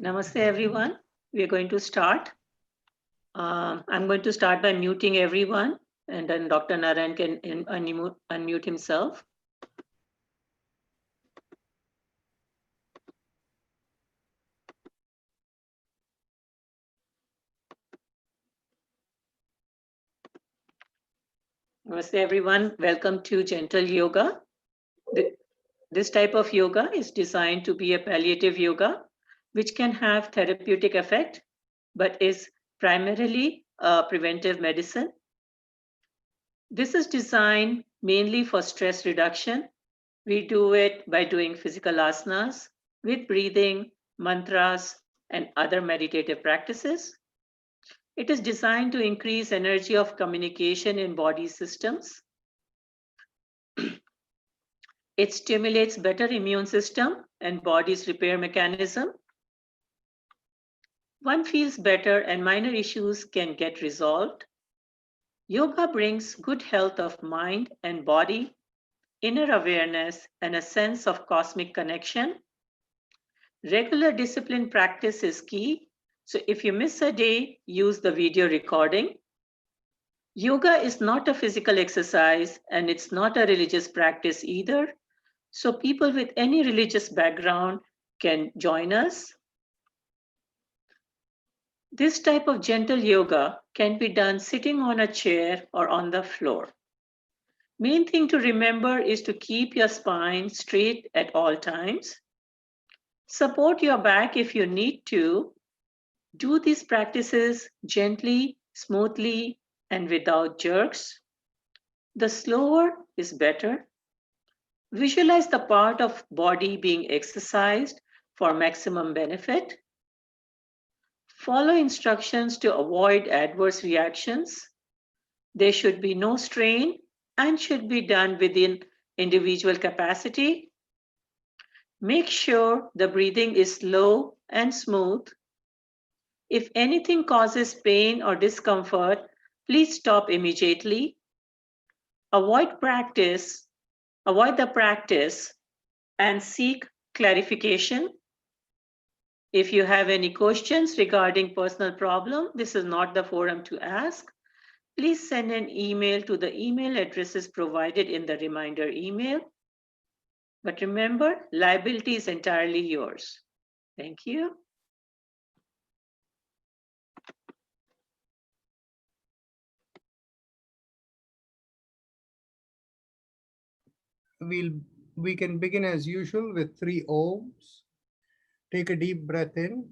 Namaste, everyone. We are going to start. I'm going to start by muting everyone, and then Dr. Narayan can unmute himself. Namaste, everyone. Welcome to Gentle Yoga. This type of yoga is designed to be a palliative yoga, which can have therapeutic effect, but is primarily a preventive medicine. This is designed mainly for stress reduction. We do it by doing physical asanas with breathing, mantras, and other meditative practices. It is designed to increase energy of communication in body systems. It stimulates better immune system and body's repair mechanism. One feels better and minor issues can get resolved. Yoga brings good health of mind and body, inner awareness, and a sense of cosmic connection. Regular discipline practice is key. So if you miss a day, use the video recording. Yoga is not a physical exercise and it's not a religious practice either. So people with any religious background can join us. This type of gentle yoga can be done sitting on a chair or on the floor. Main thing to remember is to keep your spine straight at all times. Support your back if you need to. Do these practices gently, smoothly, and without jerks. The slower is better. Visualize the part of body being exercised for maximum benefit. Follow instructions to avoid adverse reactions. There should be no strain and should be done within individual capacity. Make sure the breathing is slow and smooth. If anything causes pain or discomfort, please stop immediately. Avoid the practice and seek clarification. If you have any questions regarding personal problem, this is not the forum to ask. Please send an email to the email addresses provided in the reminder email. But remember, liability is entirely yours. Thank you. We can begin as usual with 3 ohms. Take a deep breath in.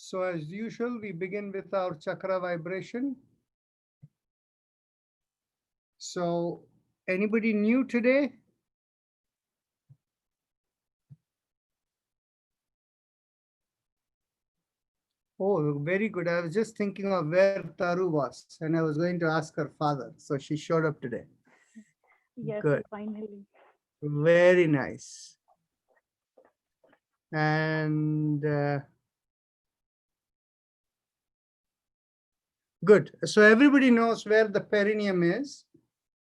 So as usual, we begin with our chakra vibration. So anybody new today? Oh, very good. I was just thinking of where Taru was, and I was going to ask her father. So she showed up today. Yes, Good. finally. Very nice. And good. So everybody knows where the perineum is.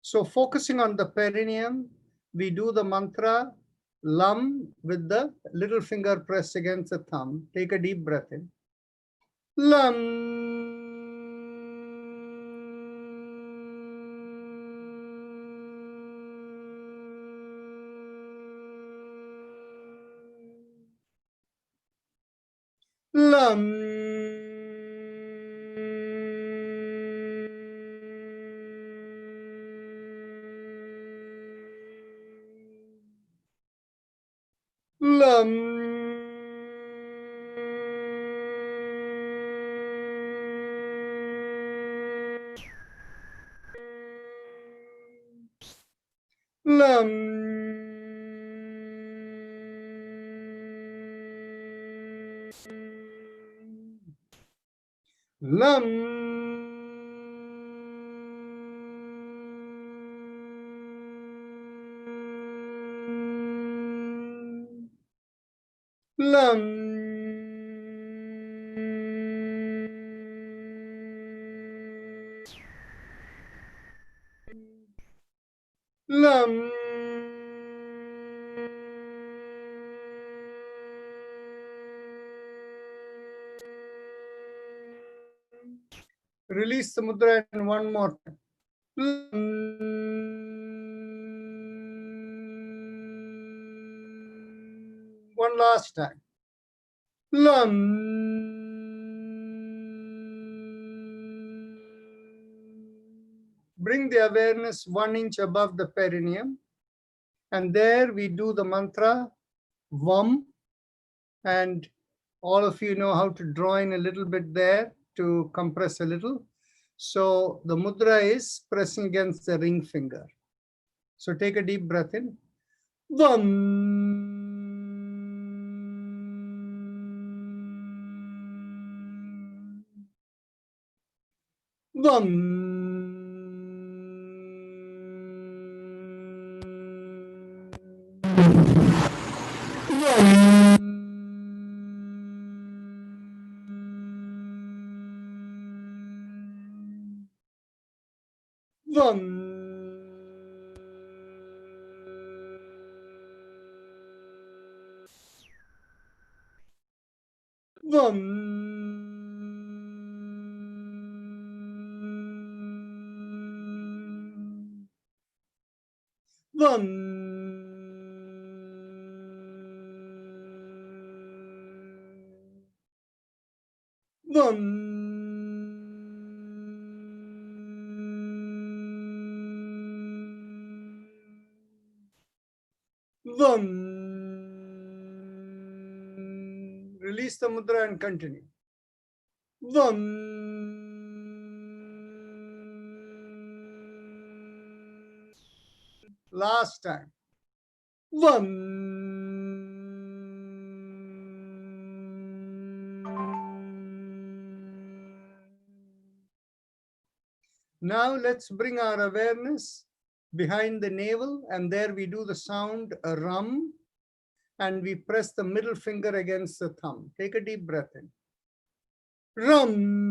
So focusing on the perineum, we do the mantra Lam with the little finger pressed against the thumb. Take a deep breath in. Lam. Lam. Lam. Lam. Lam. Lam. Lam. Release the mudra and one more time. One last time. Lam. Bring the awareness 1 inch above the perineum. And there we do the mantra Vam. And all of you know how to draw in a little bit there to compress a little. So the mudra is pressing against the ring finger. So take a deep breath in. Vam. Vam. Vam. Vam. Vam. Vam. Vam. Release the mudra and continue. Vam. Last time. Vam. Now let's bring our awareness behind the navel, and there we do the sound ram, and we press the middle finger against the thumb. Take a deep breath in. Ram.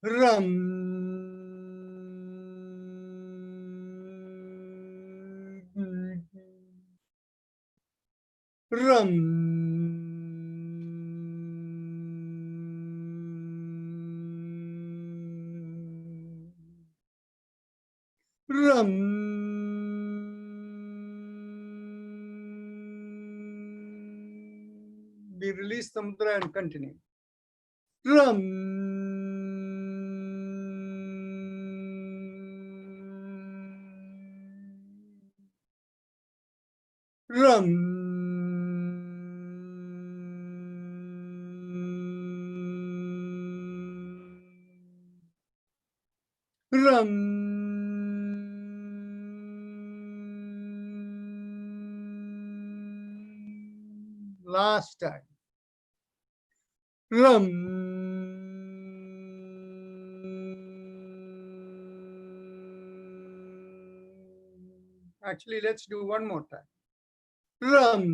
Ram. Ram. Ram. We release the mudra and continue. Ram. Ram. Ram. Last time. Ram. Actually, let's do one more time. Ram.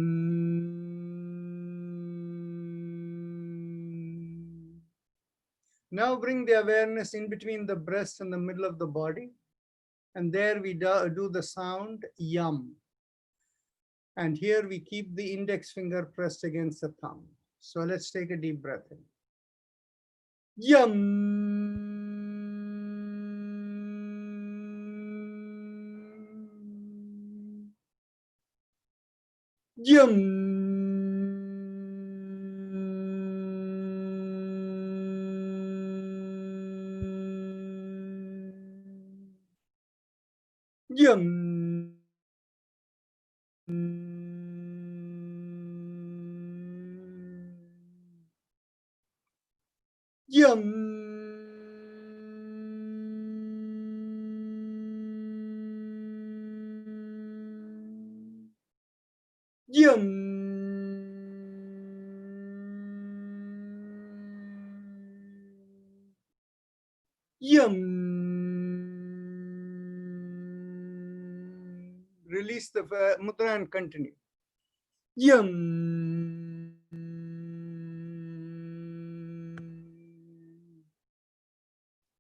Now bring the awareness in between the breast and the middle of the body. And there we do the sound yum. And here we keep the index finger pressed against the thumb. So let's take a deep breath in. Yum. Yum. Yum. Yum. Yum. Release the mudra and continue. Yum.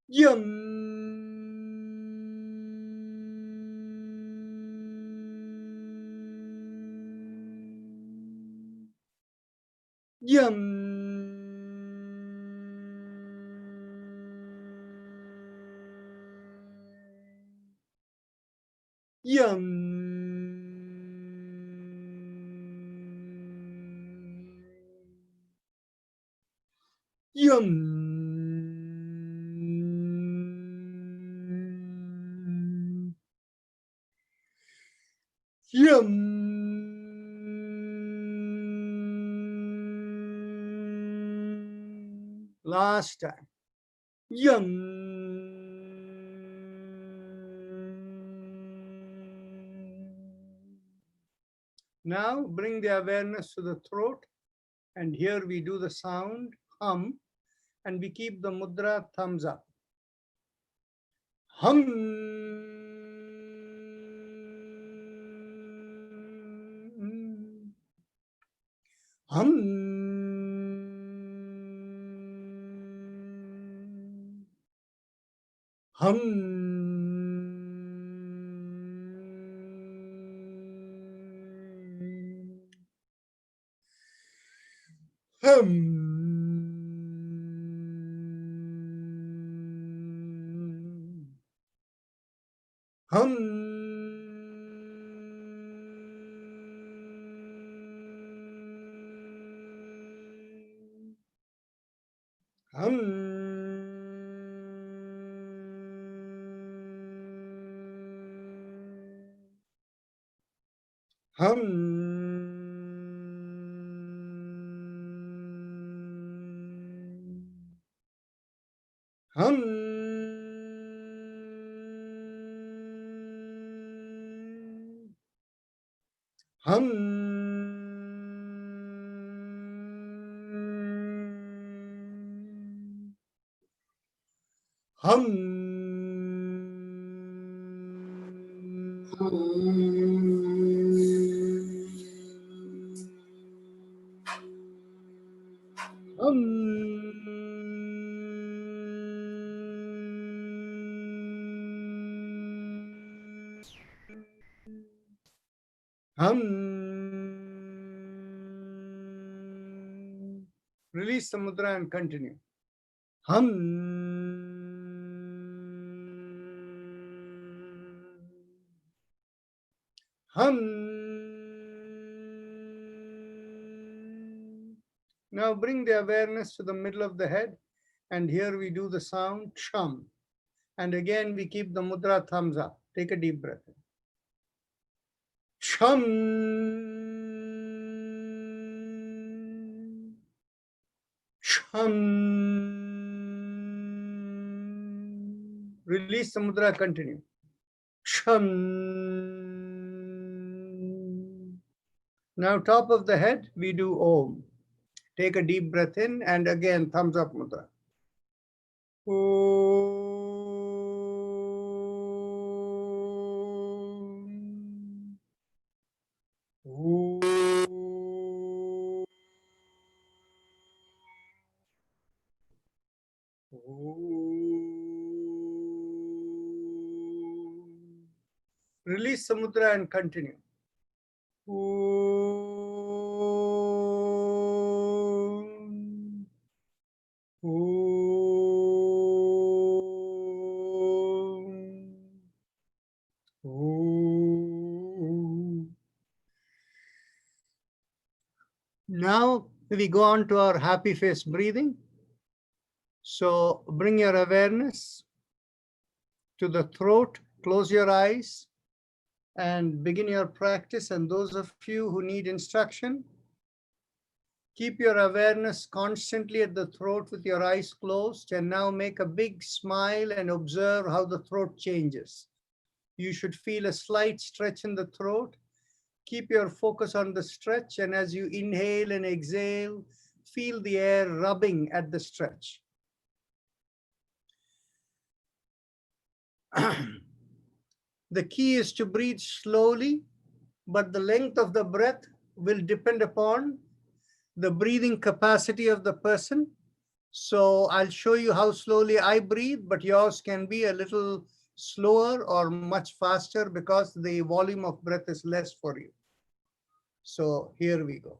Yum. Yum. Yum. Yum. Yum. Last time. Yum. Now bring the awareness to the throat, and here we do the sound hum, and we keep the mudra thumbs up. Hum. Hum. Hum. Hum. Hum. Hum. Hum. Hum. Hum. Release the mudra and continue. Hum. Hum. Now bring the awareness to the middle of the head, and here we do the sound chum. And again we keep the mudra thumbs up. Take a deep breath in. Chum. Chum. Release the mudra, continue. Chum. Now top of the head, we do Om. Take a deep breath in, and again thumbs up mudra. Om. Om. Release the mudra and continue. Om. Om. Om. Now we go on to our happy face breathing. So bring your awareness to the throat, close your eyes, and begin your practice. And those of you who need instruction, keep your awareness constantly at the throat with your eyes closed, and now make a big smile and observe how the throat changes. You should feel a slight stretch in the throat, Keep your focus on the stretch, and as you inhale and exhale, feel the air rubbing at the stretch. The key is to breathe slowly, but the length of the breath will depend upon the breathing capacity of the person. So I'll show you how slowly I breathe, but yours can be a little slower or much faster because the volume of breath is less for you. So here we go.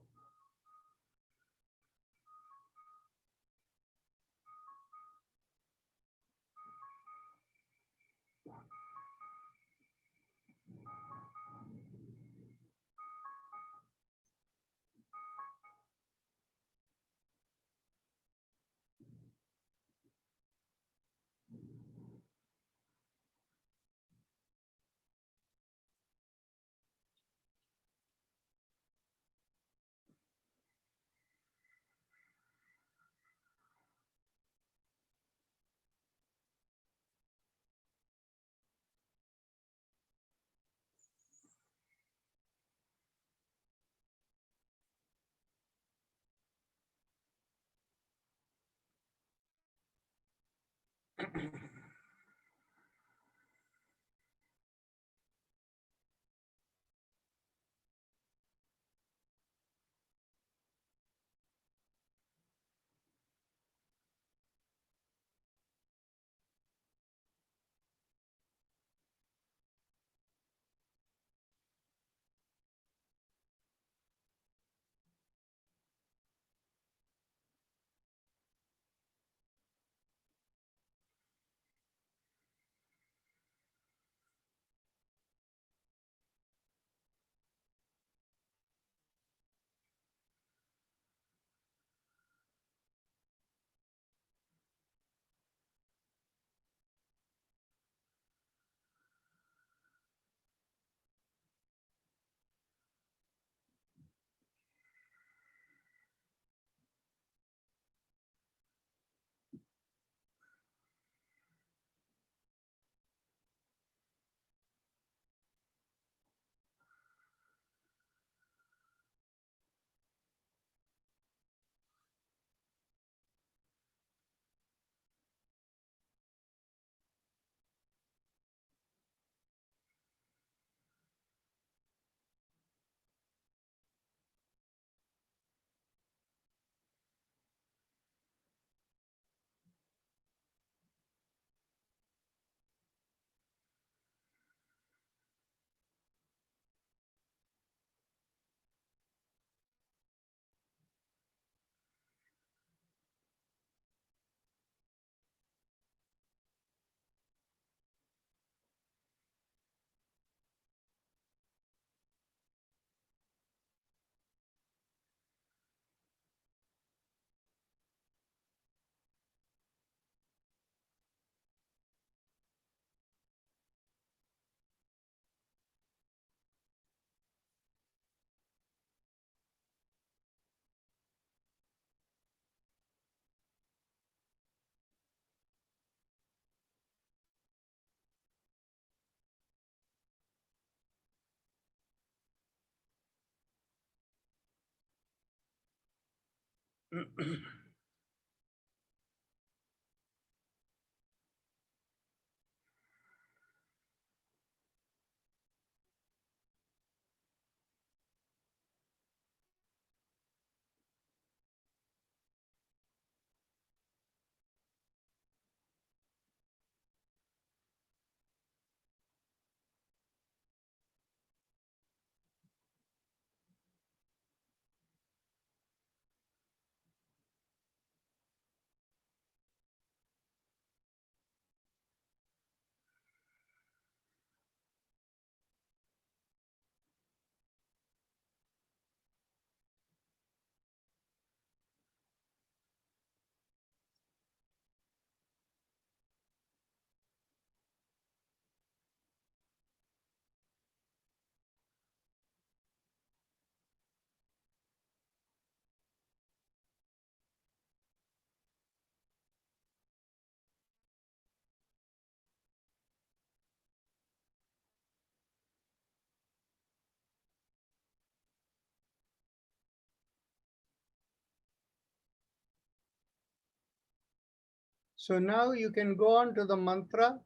So now you can go on to the mantra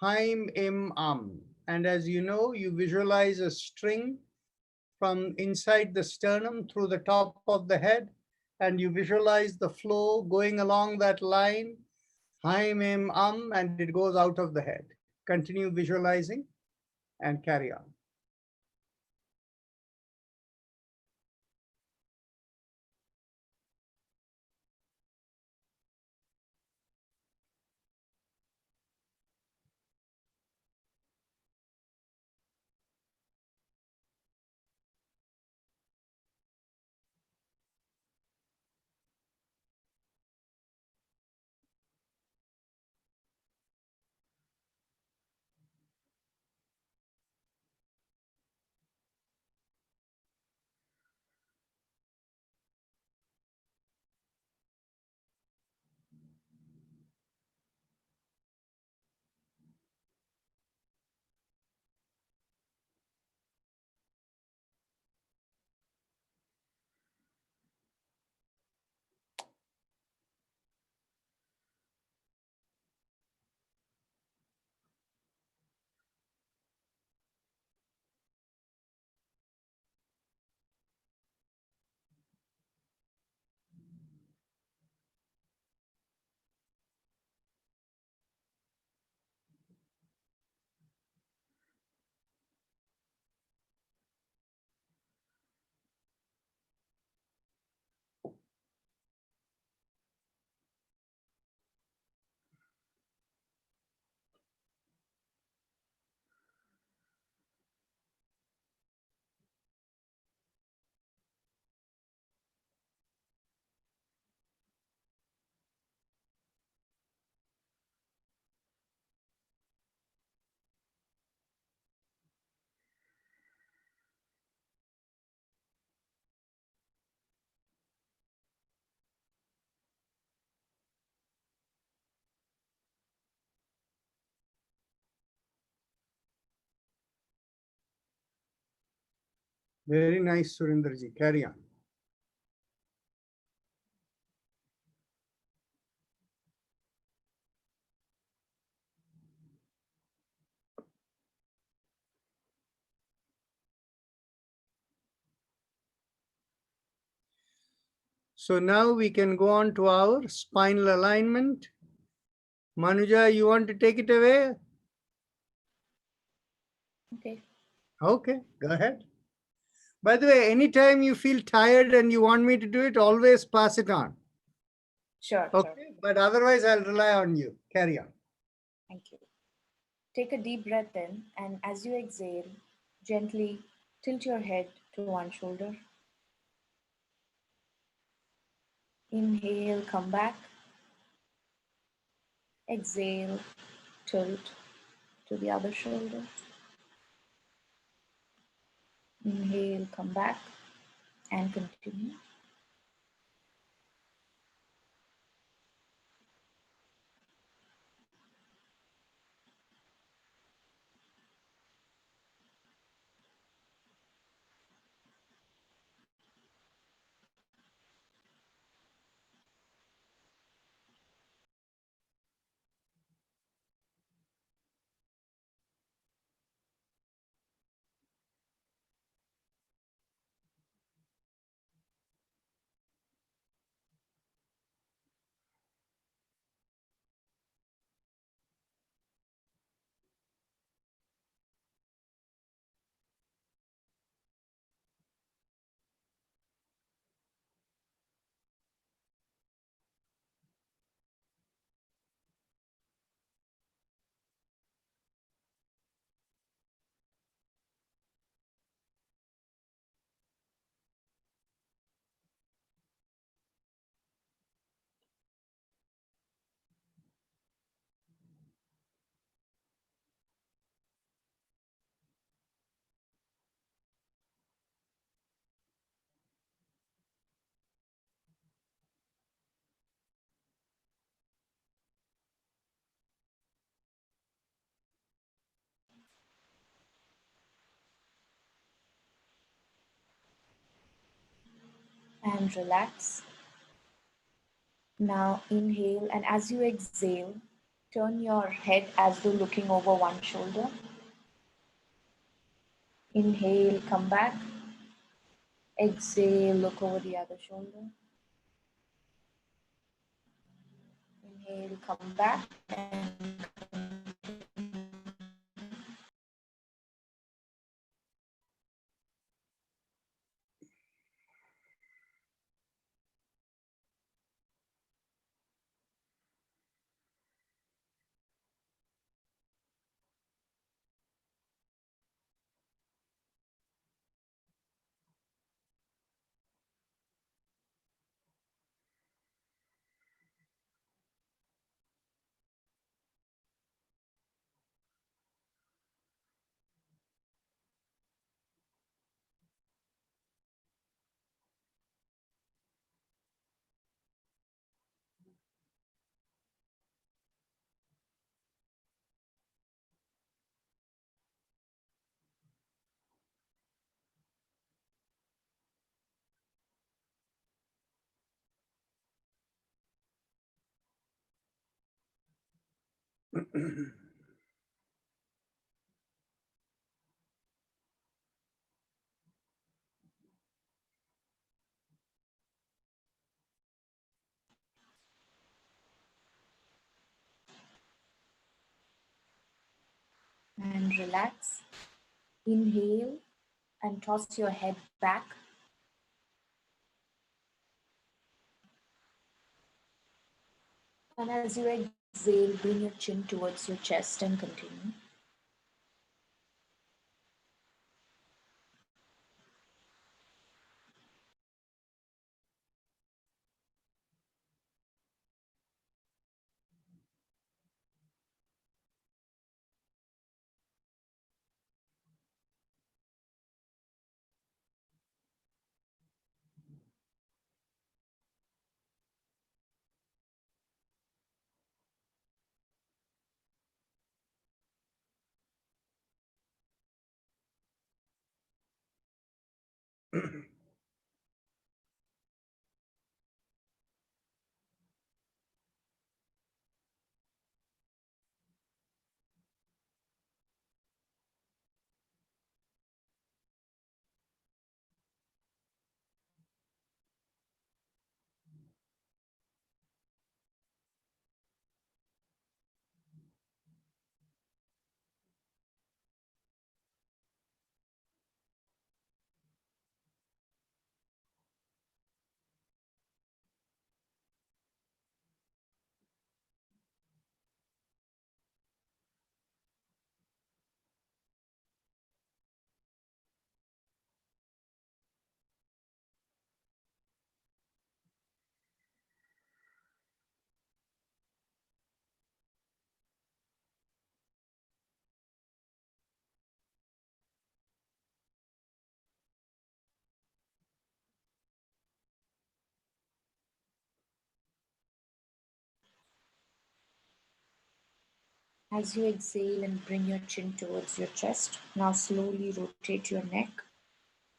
Haim Im Am. And as you know, you visualize a string from inside the sternum through the top of the head, and you visualize the flow going along that line, Haim Im Am, and it goes out of the head. Continue visualizing and carry on. Very nice, Surinderji. Carry on. So now we can go on to our spinal alignment. Manuja, you want to take it away? Okay. Okay, go ahead. By the way, anytime you feel tired and you want me to do it, always pass it on. Sure. Okay, but otherwise I'll rely on you. Carry on. Thank you. Take a deep breath in, and as you exhale, gently tilt your head to one shoulder. Inhale, come back. Exhale, tilt to the other shoulder. Inhale, come back, and continue. And relax. Now inhale, and as you exhale, turn your head as though looking over one shoulder. Inhale, come back. Exhale, look over the other shoulder. Inhale, come back. And relax. Inhale and toss your head back. And as you exhale, bring your chin towards your chest and continue. As you exhale and bring your chin towards your chest, now slowly rotate your neck,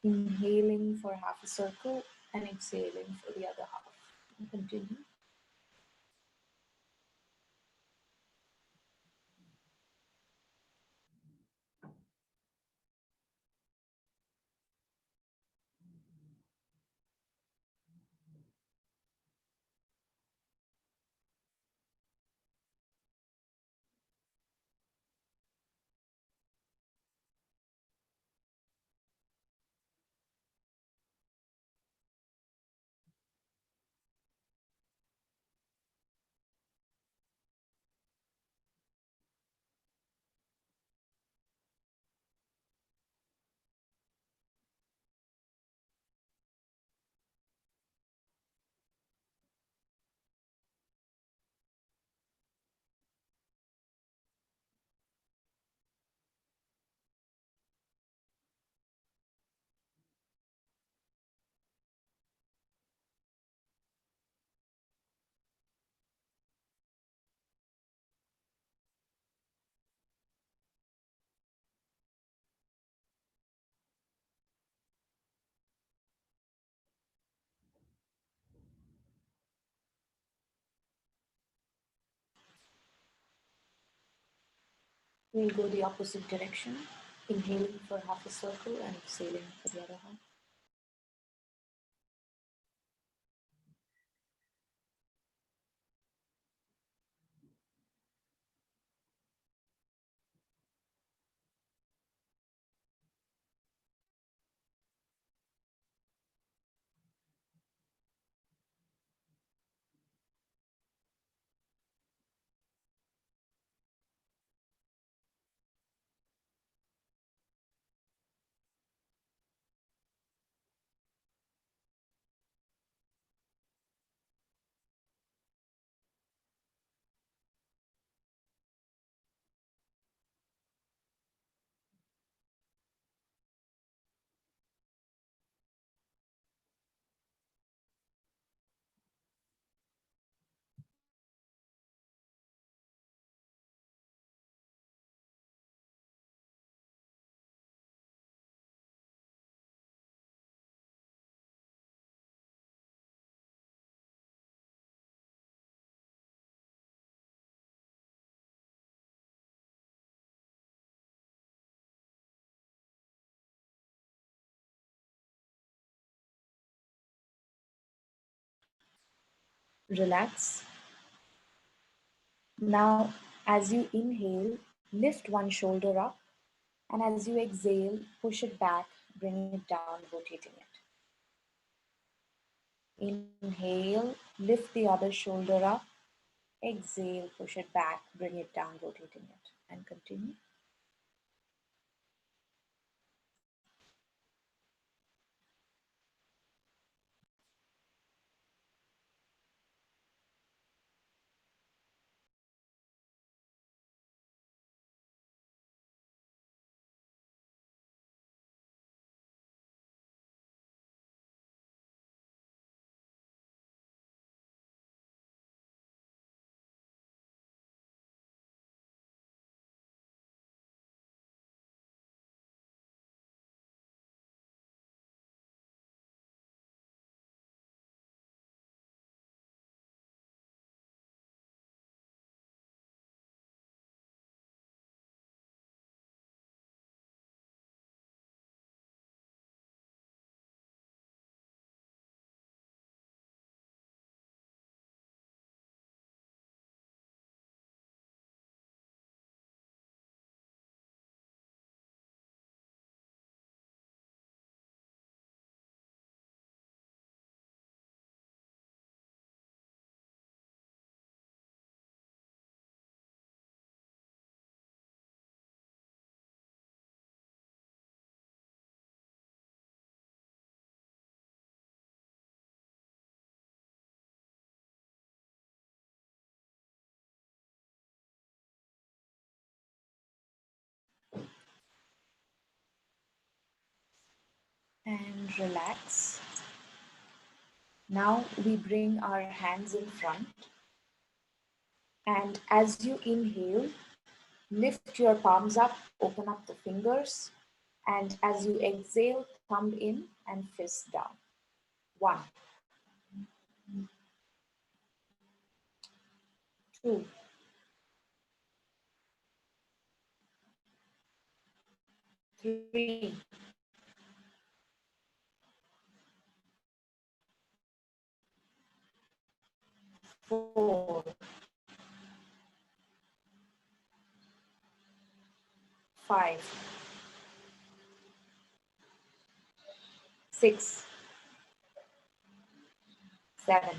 inhaling for half a circle and exhaling for the other half. And continue. We'll go the opposite direction, inhaling for half a circle and exhaling for the other half. Relax. Now, as you inhale, lift one shoulder up, and as you exhale, push it back, bring it down, rotating it. Inhale, lift the other shoulder up. Exhale, push it back, bring it down, rotating it. And continue. And relax. Now we bring our hands in front. And as you inhale, lift your palms up, open up the fingers. And as you exhale, thumb in and fist down. 1, 2, 3, 4, 5, 6, 7,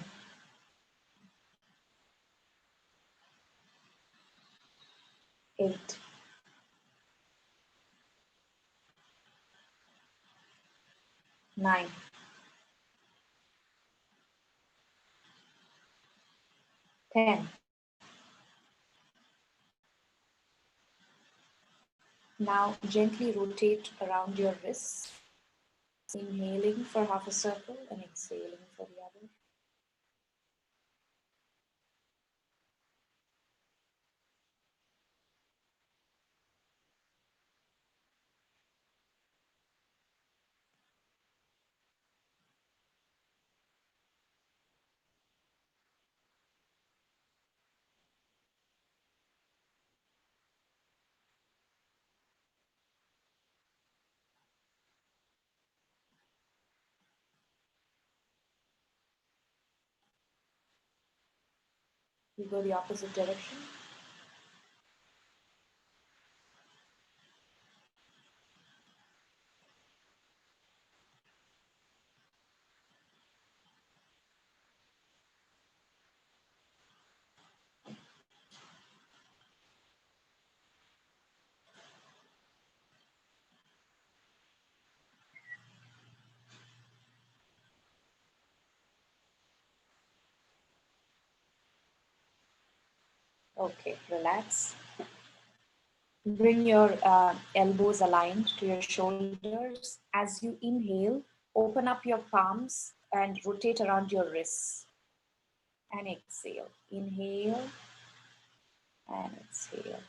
8, 9, 10. Now gently rotate around your wrists, inhaling for half a circle and exhaling for the other. We go the opposite direction. Okay, relax. Bring your elbows aligned to your shoulders. As you inhale, open up your palms and rotate around your wrists. And exhale. Inhale and exhale.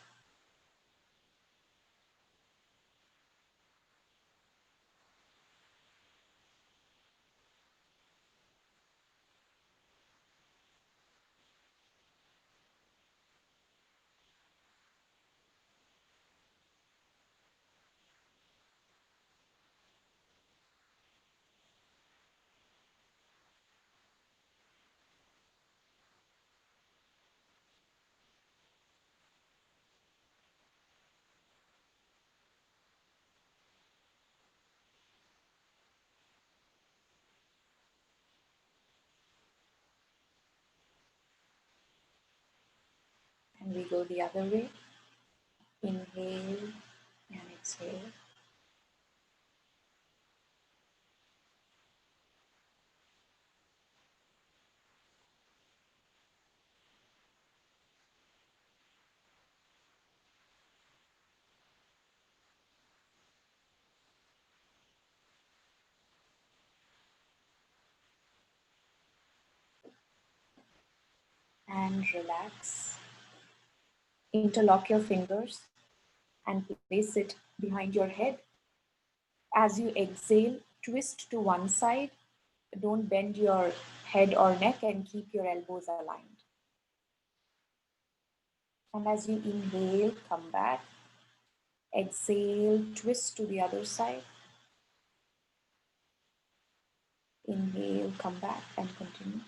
And we go the other way. Inhale and exhale. And relax. Interlock your fingers and place it behind your head. As you exhale, twist to one side. Don't bend your head or neck and keep your elbows aligned. And as you inhale, come back. Exhale, twist to the other side. Inhale, come back and continue.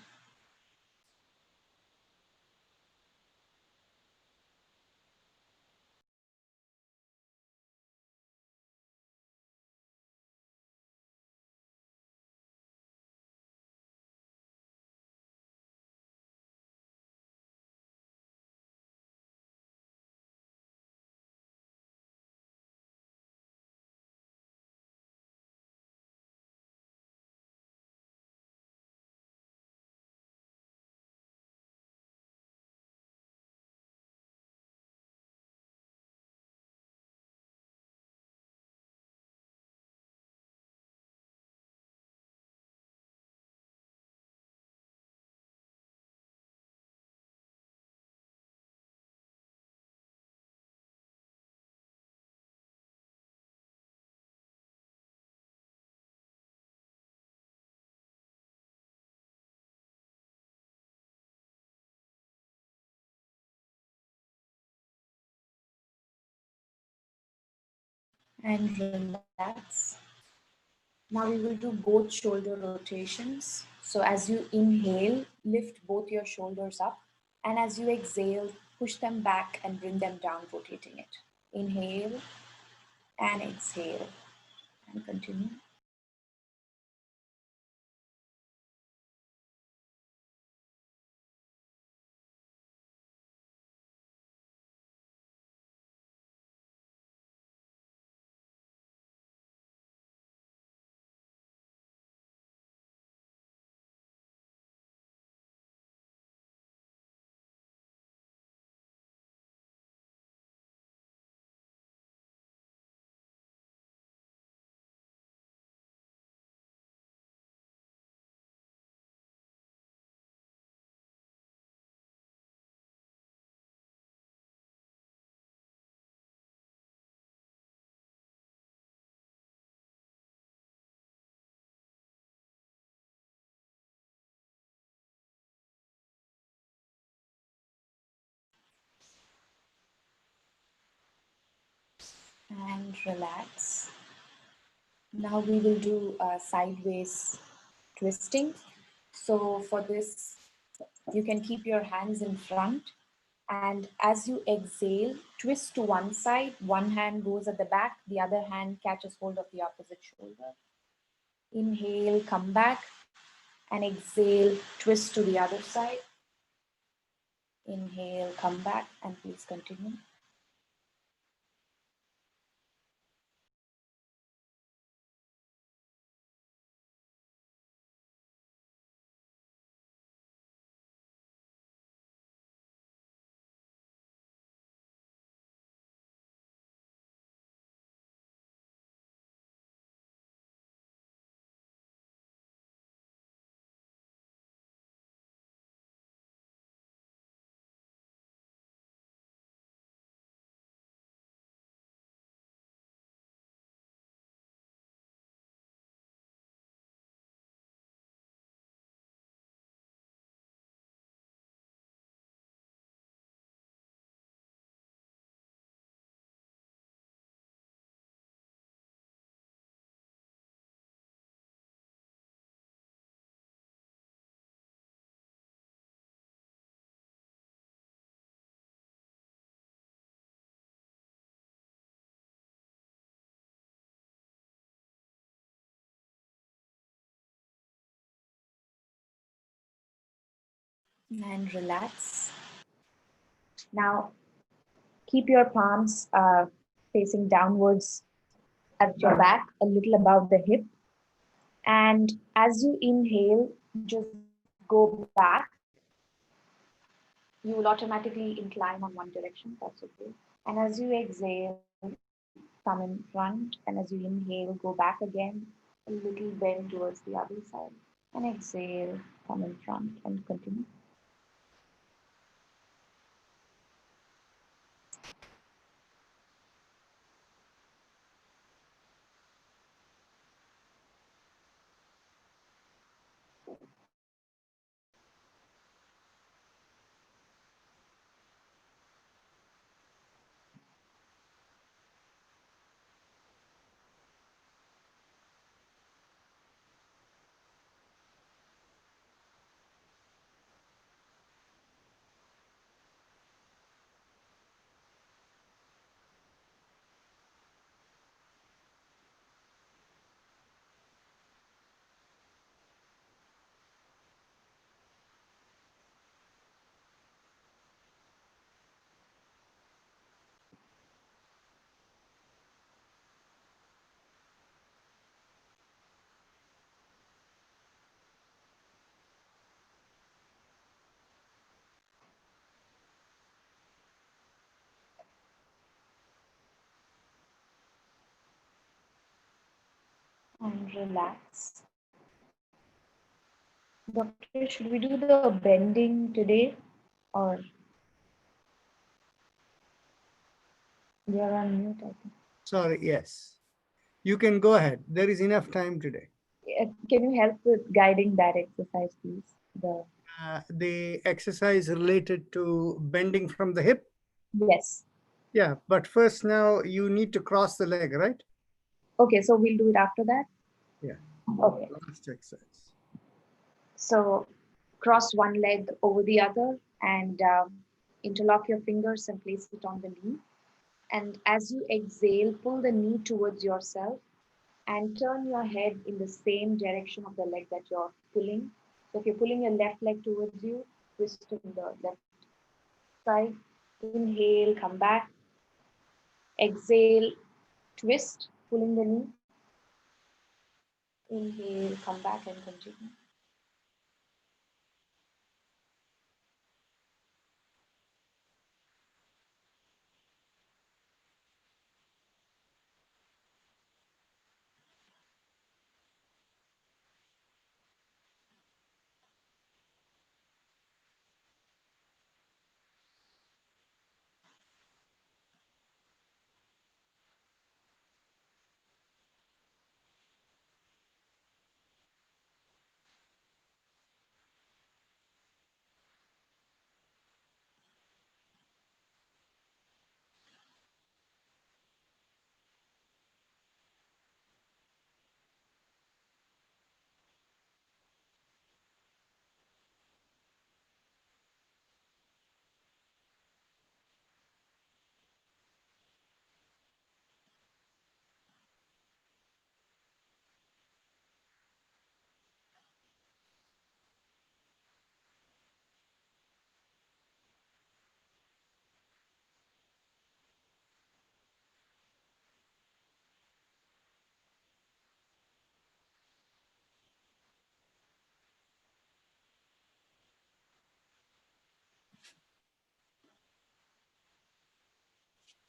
And relax. Now we will do both shoulder rotations. So as you inhale, lift both your shoulders up. And as you exhale, push them back and bring them down, rotating it. Inhale and exhale. And continue. And relax. Now we will do sideways twisting. So for this, You can keep your hands in front, and as you exhale, twist to one side. One hand goes at the back, the other hand catches hold of the opposite shoulder. Inhale, come back, and exhale, twist to the other side. Inhale, come back, and please continue. And relax. Now, keep your palms facing downwards at your back, a little above the hip. And as you inhale, just go back. You will automatically incline on one direction, that's okay. And as you exhale, come in front. And as you inhale, go back again, a little bend towards the other side. And exhale, come in front and continue. And relax. Doctor, should we do the bending today or you're on mute, I think. Sorry, yes. You can go ahead. There is enough time today. Can you help with guiding that exercise, please? The exercise related to bending from the hip. Yes. Yeah, but first now you need to cross the leg, right? Okay, so we'll do it after that? Yeah. Okay. Last exercise. So cross one leg over the other and interlock your fingers and place it on the knee. And as you exhale, pull the knee towards yourself and turn your head in the same direction of the leg that you're pulling. So if you're pulling your left leg towards you, twist to the left side. Inhale, come back. Exhale, twist, pulling the knee. Inhale, come back and continue.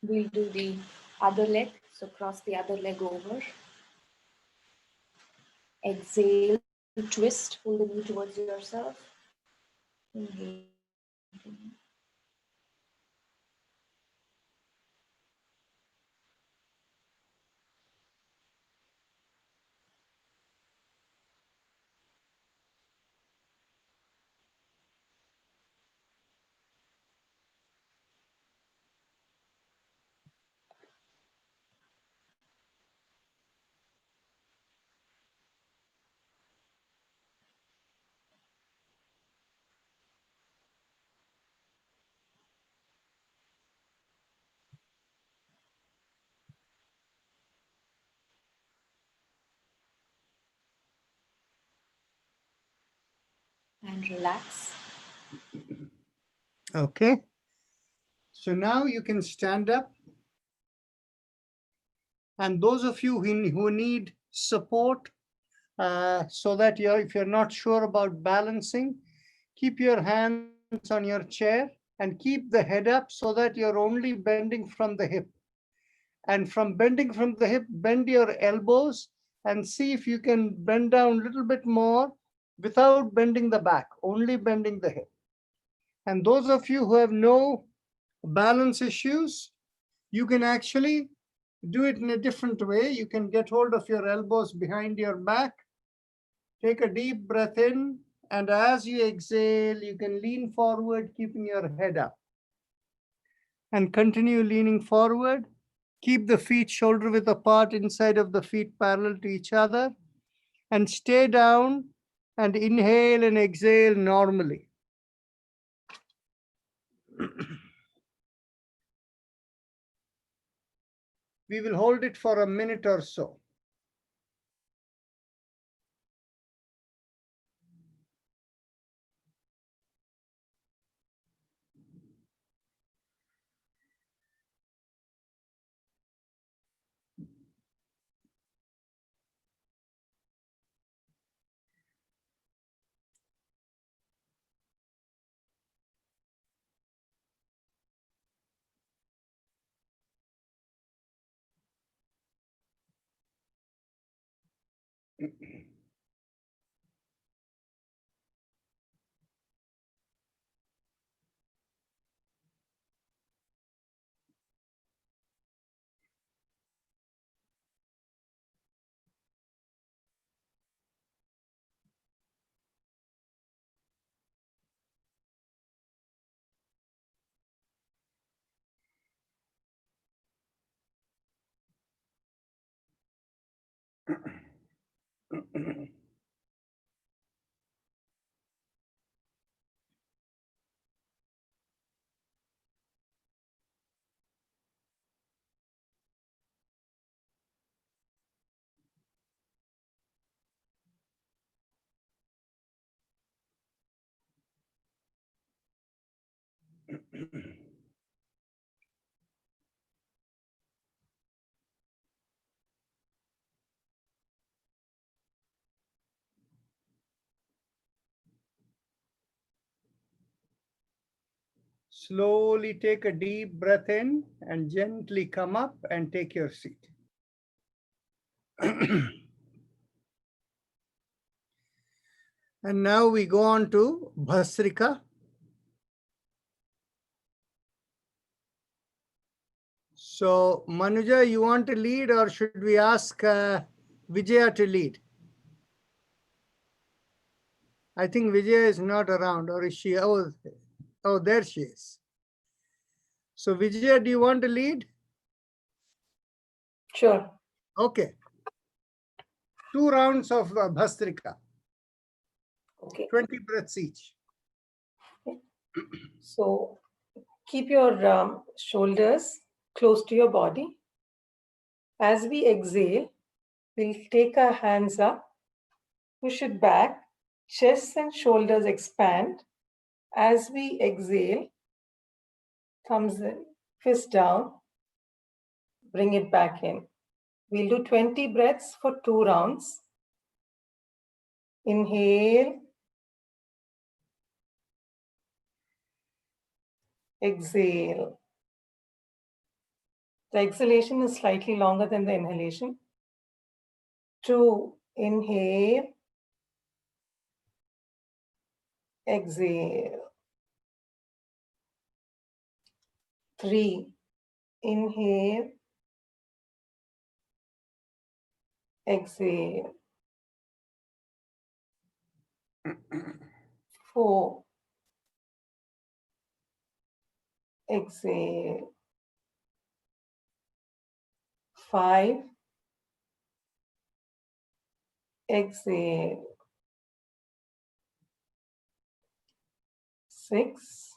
We'll do the other leg. So cross the other leg over. Exhale, twist, pull the knee towards yourself. Inhale. And relax. Okay. So now you can stand up. And those of you who need support, so that if you're not sure about balancing, keep your hands on your chair and keep the head up so that you're only bending from the hip. And from bending from the hip, bend your elbows and see if you can bend down a little bit more without bending the back, only bending the hip. And those of you who have no balance issues, you can actually do it in a different way. You can get hold of your elbows behind your back. Take a deep breath in, and as you exhale, you can lean forward, keeping your head up. And continue leaning forward. Keep the feet shoulder width apart, inside of the feet parallel to each other. And stay down and inhale and exhale normally. We will hold it for a minute or so. Slowly take a deep breath in and gently come up and take your seat. And now we go on to Bhastrika. So Manuja, you want to lead, or should we ask Vijaya to lead? I think Vijaya is not around, or is she? Oh, there she is. So Vijaya, do you want to lead? Sure. Okay. 2 rounds of Bhastrika. Okay. 20 breaths each. So keep your shoulders close to your body. As we exhale, we'll take our hands up, push it back, chest and shoulders expand. As we exhale, thumbs in, fist down, bring it back in. We'll do 20 breaths for 2 rounds. Inhale, exhale. The exhalation is slightly longer than the inhalation. 2, inhale, exhale. 3, inhale, exhale. 4, exhale. 5, exhale. 6,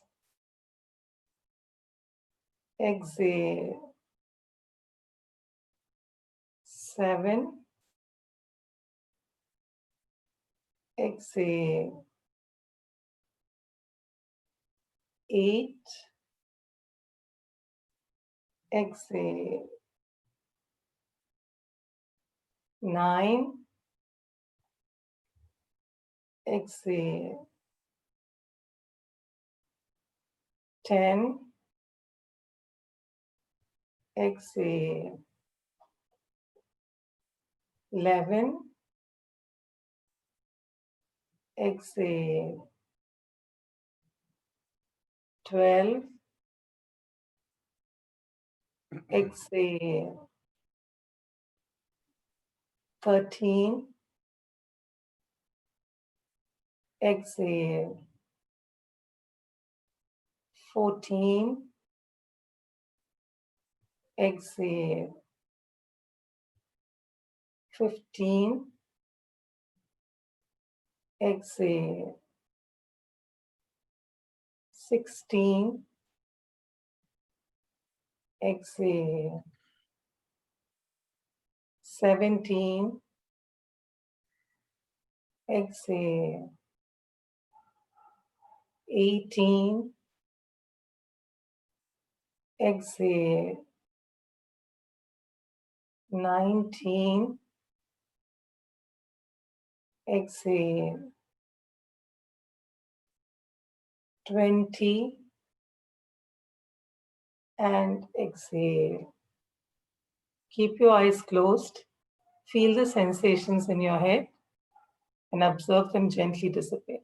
exhale. 7, exhale. 8, exhale. 9, exhale. 10, exhale. 11, exhale. 12, exhale. 13, exhale. 14, exhale. 15, exhale. 16, exhale. 17, exhale. 18, exhale. 19, exhale. 20, and exhale. Keep your eyes closed. Feel the sensations in your head and observe them gently dissipate.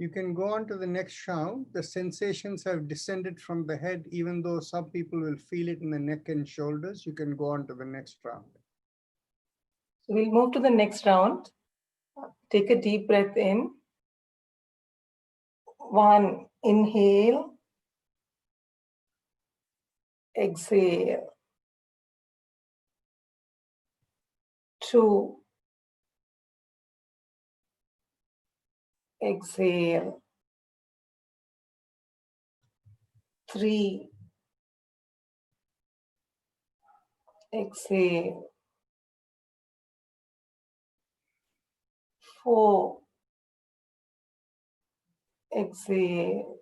You can go on to the next round. The sensations have descended from the head, even though some people will feel it in the neck and shoulders. You can go on to the next round. So we'll move to the next round. Take a deep breath in. 1, inhale. Exhale. 2, exhale. 3, exhale. 4, exhale.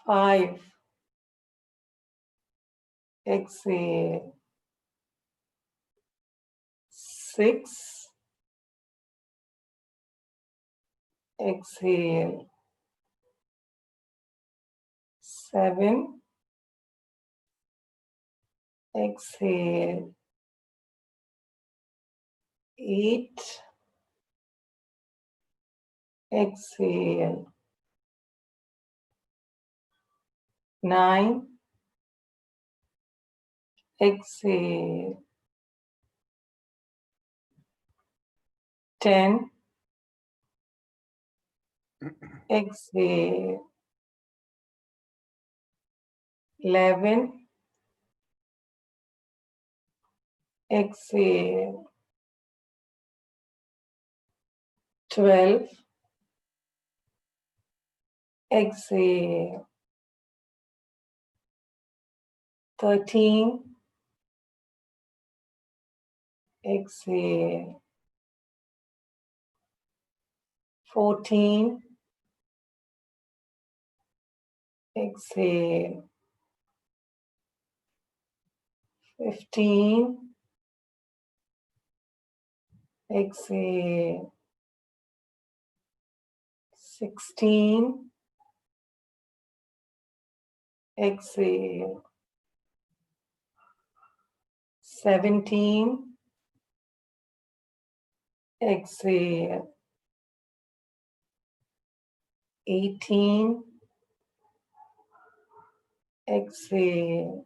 5. Exhale. 6. Exhale. 7. Exhale. 8. Exhale. 9. Exhale. 10. Exhale. 11. Exhale. 12. Exhale. 13. Exhale. 14. Exhale. 15. Exhale. 16. Exhale. 17. Exhale. 18. Exhale.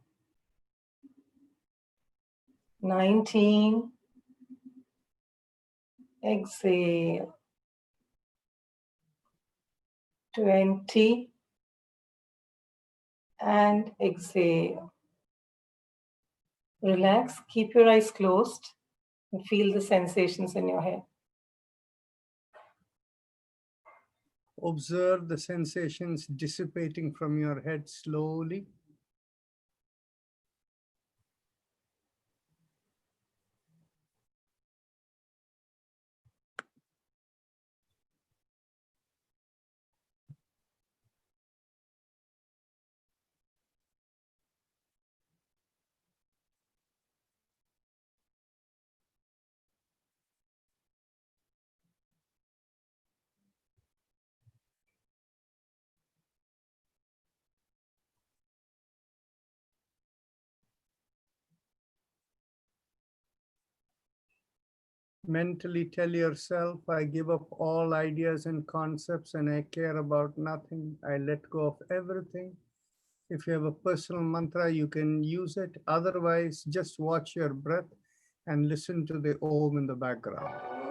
19. Exhale. 20. And exhale. Relax, keep your eyes closed and feel the sensations in your head. Observe the sensations dissipating from your head slowly. Mentally tell yourself, I give up all ideas and concepts and I care about nothing. I let go of everything. If you have a personal mantra, you can use it. Otherwise, just watch your breath and listen to the Om in the background.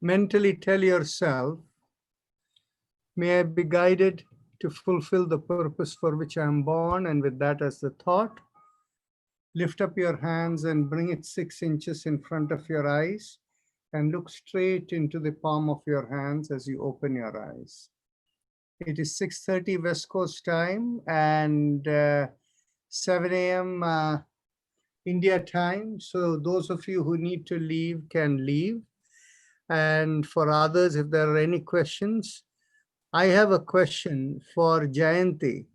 Mentally tell yourself, may I be guided to fulfill the purpose for which I am born. And with that as the thought, lift up your hands and bring it 6 inches in front of your eyes and look straight into the palm of your hands as you open your eyes. It is 6:30 West Coast time and 7 a.m. India time. So those of you who need to leave can leave. And for others, if there are any questions, I have a question for Jayanti.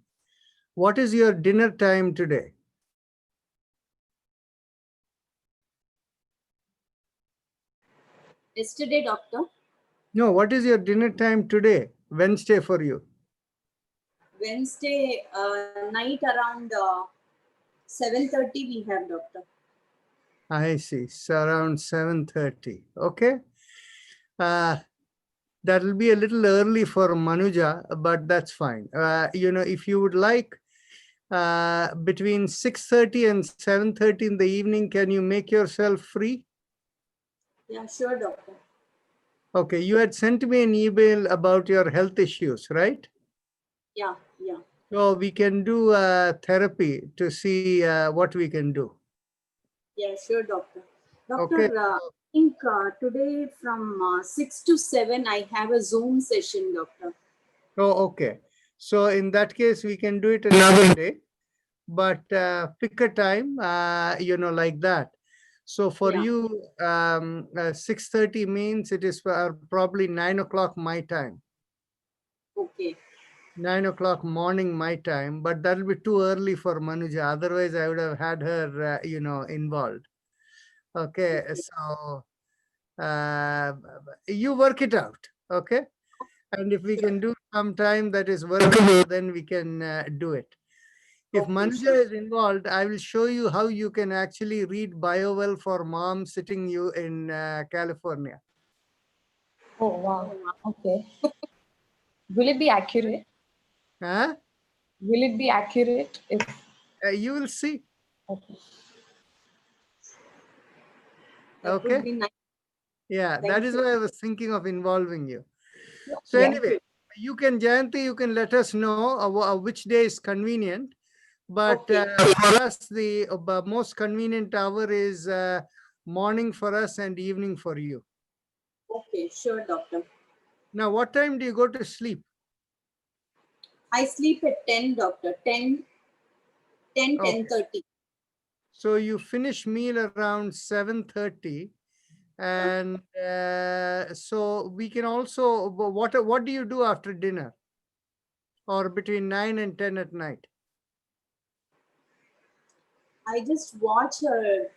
What is your dinner time today? Yesterday, doctor. No, what is your dinner time today, Wednesday for you? Wednesday night around 7:30 we have, doctor. I see. So around 7:30. Okay. That will be a little early for Manuja, but that's fine. If you would like, between 6:30 and 7:30 in the evening, can you make yourself free? Yeah, sure, doctor. Okay, you had sent me an email about your health issues, right? Yeah. So we can do therapy to see what we can do. Yeah, sure, doctor. Doctor, Okay. I think today from 6 to 7 I have a Zoom session, doctor. Oh, okay. So in that case, we can do it another day, but pick a time, like that. So for Yeah. you, 6:30 means it is probably 9 o'clock my time. Okay. 9 o'clock morning my time, but that'll be too early for Manuja. Otherwise, I would have had her, involved. Okay, so you work it out, okay? And if we can do sometime that is workable, then we can do it. If Okay, Manuja sure. is involved, I will show you how you can actually read BioWell for Mom sitting you in California. Oh, wow. Okay. Will it be accurate? Huh? Will it be accurate? You will see. Okay. That Okay. would be nice. Yeah, Thank that is you. why I was thinking of involving you. So Yeah. anyway, you can, Jayanti, you can let us know which day is convenient. But Okay. for us, the most convenient hour is morning for us and evening for you. Okay, sure, doctor. Now, what time do you go to sleep? I sleep at 10, doctor. 10, Okay. 10:30. So you finish meal around 7:30. And so we can also, what do you do after dinner? Or between 9 and 10 at night? I just watch a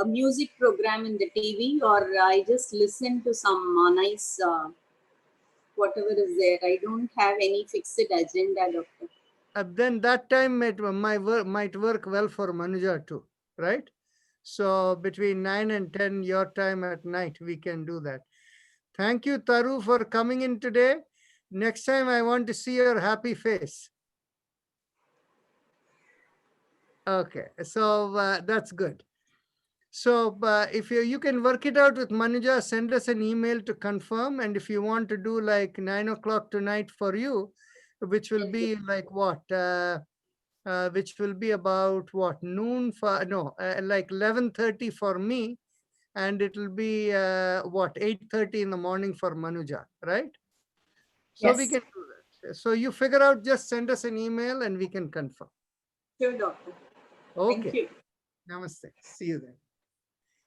music program in the TV, or I just listen to some nice whatever is there. I don't have any fixed agenda, doctor. Then that time might work well for Manuja too, right? So between 9 and 10 your time at night, we can do that. Thank you, Taru, for coming in today. Next time I want to see your happy face. Okay, so that's good. So if you can work it out with Manuja, send us an email to confirm. And if you want to do like 9 o'clock tonight for you, which will be like what? Which will be about what, noon for, no, like 11:30 for me. And it will be what, 8:30 in the morning for Manuja, right? So we Yes. can do that. So you figure out, just send us an email and we can confirm. Sure, doctor. Okay. Thank you. Namaste. See you then.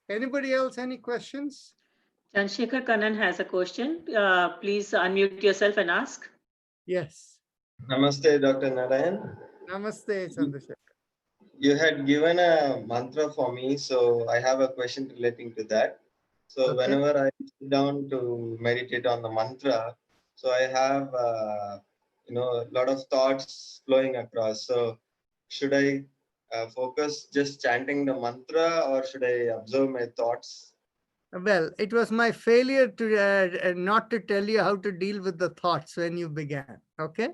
Anybody else, any questions? Chandrasekhar Kannan has a question. Please unmute yourself and ask. Yes. Namaste, Dr. Narayan. Namaste, Chandrasekhar. You had given a mantra for me, so I have a question relating to that. So Okay. whenever I sit down to meditate on the mantra, so I have a lot of thoughts flowing across. So should I focus just chanting the mantra, or should I observe my thoughts? Well, it was my failure to not to tell you how to deal with the thoughts when you began. Okay.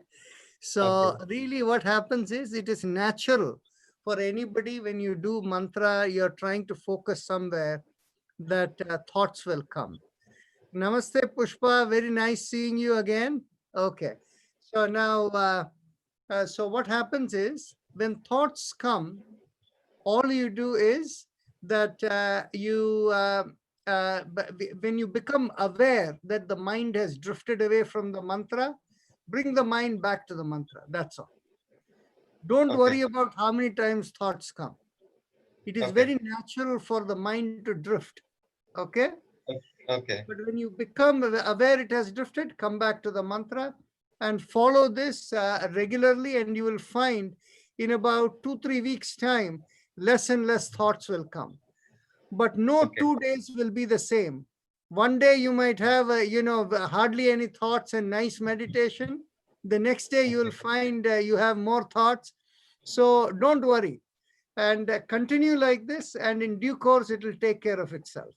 So really what happens is, it is natural for anybody when you do mantra, you're trying to focus somewhere, that thoughts will come. Namaste, Pushpa. Very nice seeing you again. Okay. So now, so what happens is when thoughts come, all you do is that when you become aware that the mind has drifted away from the mantra, bring the mind back to the mantra. That's all. Don't Okay. worry about how many times thoughts come. It is Okay. very natural for the mind to drift. Okay. Okay. But when you become aware it has drifted, come back to the mantra and follow this regularly, and you will find in about 2-3 weeks time, less and less thoughts will come. But no Okay. 2 days will be the same. One day you might have, hardly any thoughts and nice meditation. The next day you will find you have more thoughts. So don't worry, and continue like this, and in due course it will take care of itself.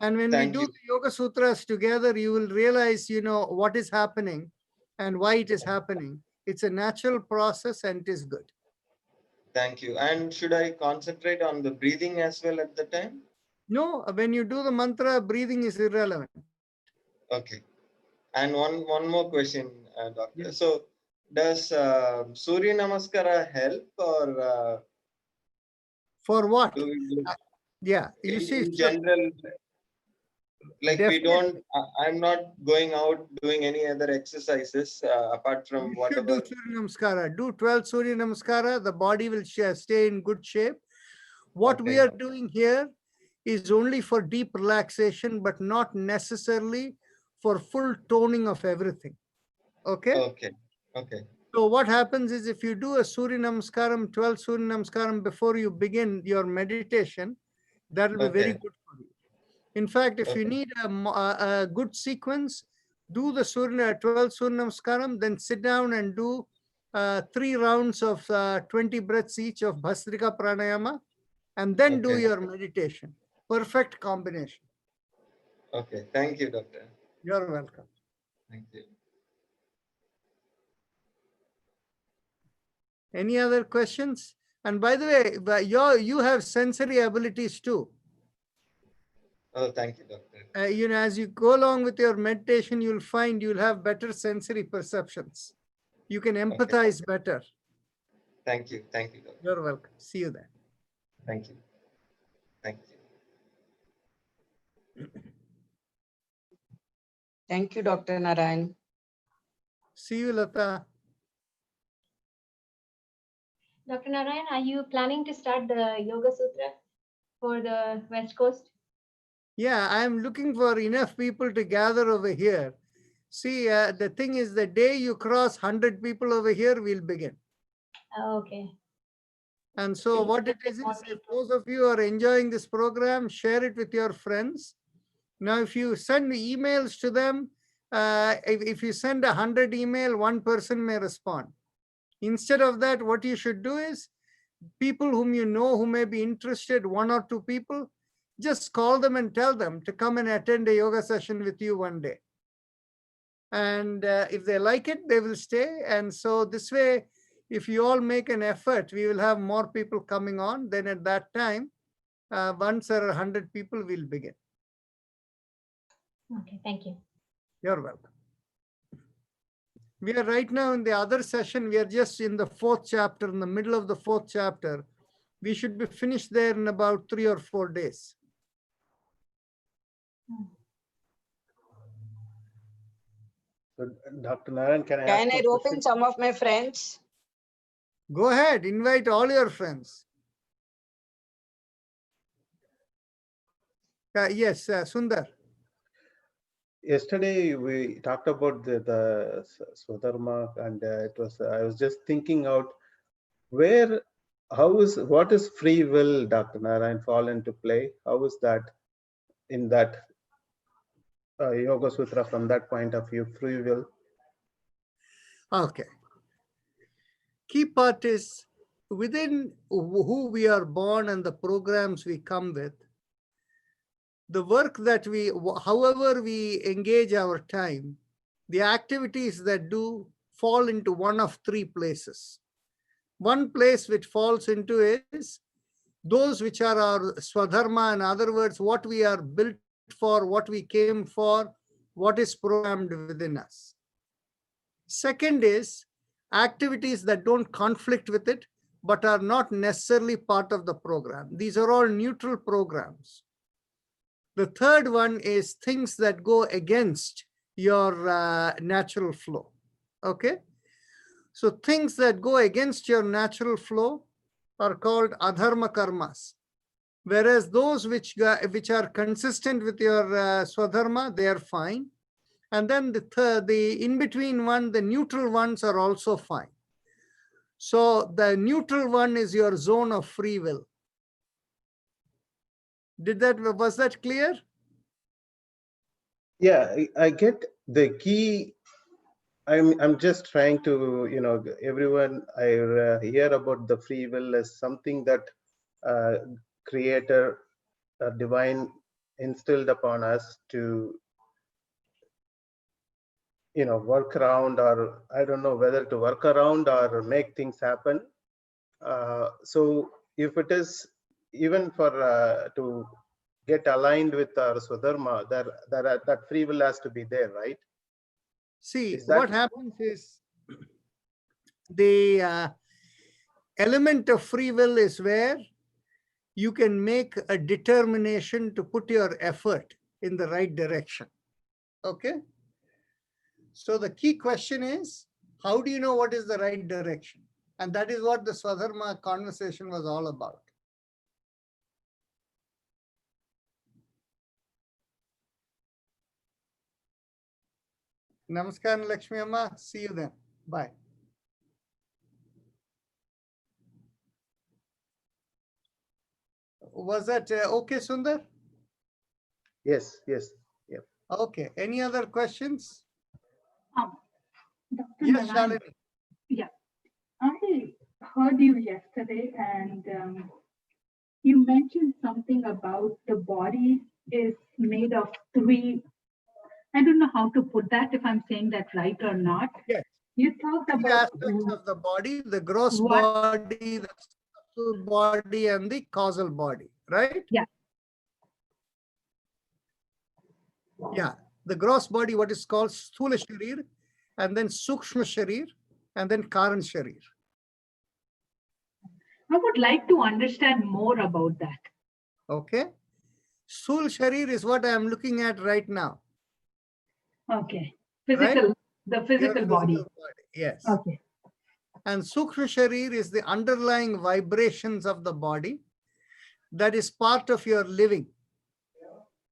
And when Thank we do you. the Yoga Sutras together, you will realize, what is happening and why it is happening. It's a natural process and it is good. Thank you. And should I concentrate on the breathing as well at the time? No, when you do the mantra, breathing is irrelevant. Okay. And one more question, Doctor. Yes. So does Surya Namaskara help, or For what? do we do Yeah, you see, in general? Like we definitely. don't, I'm not going out doing any other exercises apart from You should do whatever. Surya Namaskara. Do 12 Surya Namaskara. The body will stay in good shape. What we Okay. are doing here is only for deep relaxation, but not necessarily for full toning of everything. Okay. Okay. Okay. So what happens is if you do a Surya Namaskaram, 12 Surya Namaskaram before you begin your meditation, that will be very Okay. good for you. In fact, if you Okay. need a good sequence, do the 12 Surya Namaskaram, then sit down and do 3 rounds of 20 breaths each of Bhastrika Pranayama, and then do Okay. your meditation. Perfect combination. Okay. Thank you, Doctor. You're welcome. Thank you. Any other questions? And by the way, you have sensory abilities too. Oh, thank you, Doctor. As you go along with your meditation, you'll find you'll have better sensory perceptions. You can empathize better. Thank you. Thank you, Doctor. You're welcome. See you then. Thank you. Thank you. Thank you, Dr. Narayan. See you, Lata. Dr. Narayan, are you planning to start the Yoga Sutra for the West Coast? Yeah, I'm looking for enough people to gather over here. See, the thing is, the day you cross 100 people over here, we'll begin. Oh, okay. And so what it is if those of you are enjoying this program, share it with your friends. Now, if you send emails to them, if you send 100 email, one person may respond. Instead of that, what you should do is people whom you know who may be interested, 1 or 2 people, just call them and tell them to come and attend a yoga session with you one day. And if they like it, they will stay. And so this way, if you all make an effort, we will have more people coming on. Then at that time, once there are 100 people, we'll begin. Okay, thank you. You're welcome. We are right now in the other session. We are just in the 4th chapter, in the middle of the 4th chapter. We should be finished there in about 3 or 4 days. So, Dr. Narayan, can I ask Can I a rope question? in some of my friends? Go ahead, invite all your friends. Yes, Sundar. Yesterday we talked about the Swadharma, and I was just thinking out what is free will, Dr. Narayan, fall into play? How is that in that Yoga Sutra from that point of view, free will? Okay. Key part is within who we are born and the programs we come with, the work that however we engage our time, the activities that do fall into one of 3 places. One place which falls into is those which are our Swadharma, in other words, what we are built for, what we came for, what is programmed within us. Second is activities that don't conflict with it, but are not necessarily part of the program. These are all neutral programs. The third one is things that go against your natural flow. Okay? So things that go against your natural flow are called adharma karmas. Whereas those which are consistent with your swadharma, they are fine. And then the in-between one, the neutral ones are also fine. So the neutral one is your zone of free will. Was that clear? Yeah, I get the key. I'm just trying to, everyone, I hear about the free will as something that creator, divine instilled upon us to, work around, or I don't know whether to work around or make things happen. So if it is even for to get aligned with our Swadharma, that free will has to be there, right? See, what happens is the element of free will is where you can make a determination to put your effort in the right direction. Okay? So the key question is, how do you know what is the right direction? And that is what the Swadharma conversation was all about. Namaskar, Lakshmi Amma. See you then. Bye. Was that okay, Sundar? Yes, yes. Yeah. Okay. Any other questions? Dr. Yes, Narayan. Shalini. Yeah, I heard you yesterday, and you mentioned something about the body is made of three. I don't know how to put that, if I'm saying that right or not. Yes. You talked Three about aspects of the body: the gross what? body, the subtle body, and the causal body, right? Yeah. Yeah. The gross body, what is called Sthula Sharir, and then Sukshma Sharir, and then Karan Sharir. I would like to understand more about that. Okay. Sthula Sharir is what I am looking at right now. Okay. Physical, right? the physical body. Yes. Okay. And Sukshma Sharir is the underlying vibrations of the body that is part of your living.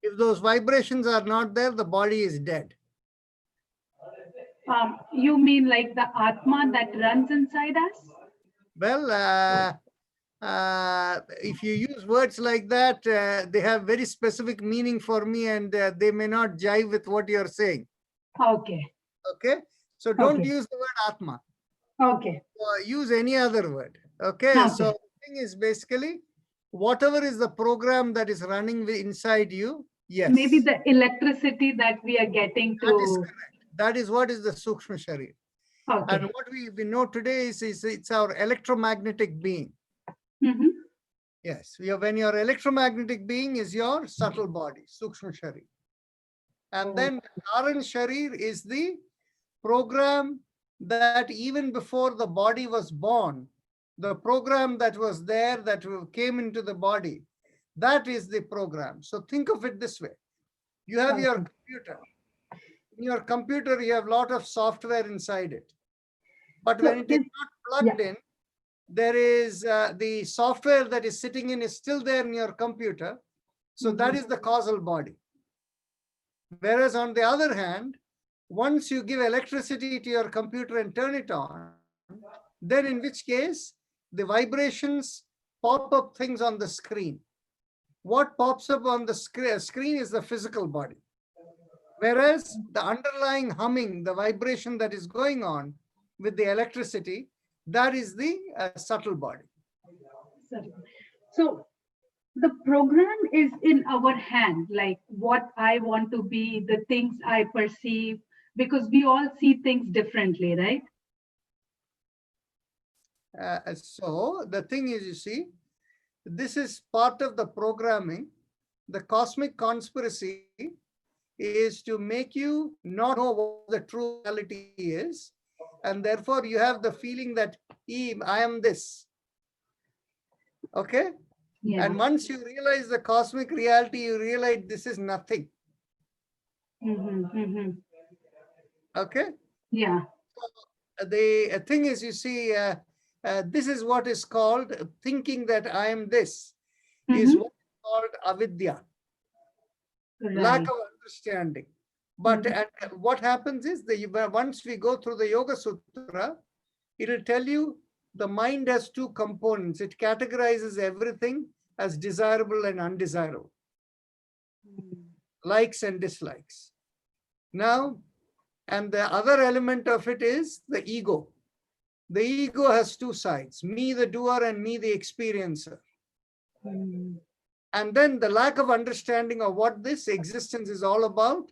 If those vibrations are not there, the body is dead. You mean like the Atma that runs inside us? Well, if you use words like that, they have very specific meaning for me, and they may not jive with what you're saying. Okay. Okay. So don't Okay. use the word Atma. Okay. Use any other word. Okay. Okay. So the thing is basically, whatever is the program that is running inside you, yes. Maybe the electricity that we are getting to. That is correct. That is what is the Sukshma Sharir. Okay. And what we know today is it's our electromagnetic being. Mm-hmm. Yes. When your electromagnetic being is your subtle body, Sukshma Sharir. And then Karan Sharir is the program that even before the body was born, the program that was there that came into the body, that is the program. So think of it this way. You have your computer. In your computer, you have a lot of software inside it. But when it is not plugged in, there is the software that is sitting in is still there in your computer. So that is the causal body. Whereas on the other hand, once you give electricity to your computer and turn it on, then in which case the vibrations pop up things on the screen. What pops up on the screen is the physical body. Whereas the underlying humming, the vibration that is going on with the electricity, that is the subtle body. So the program is in our hand, like what I want to be, the things I perceive, because we all see things differently, right? So the thing is, you see, this is part of the programming. The cosmic conspiracy is to make you not know what the true reality is and therefore you have the feeling that I am this. Okay? Yeah. And once you realize the cosmic reality, you realize this is nothing. Okay? Yeah. The thing is, you see, this is what is called thinking that I am this, is what is called avidya, lack of understanding. But what happens is, once we go through the Yoga Sutra, it will tell you the mind has two components. It categorizes everything as desirable and undesirable, likes and dislikes. Now, and the other element of it is the ego. The ego has two sides, me the doer and me the experiencer. And then the lack of understanding of what this existence is all about,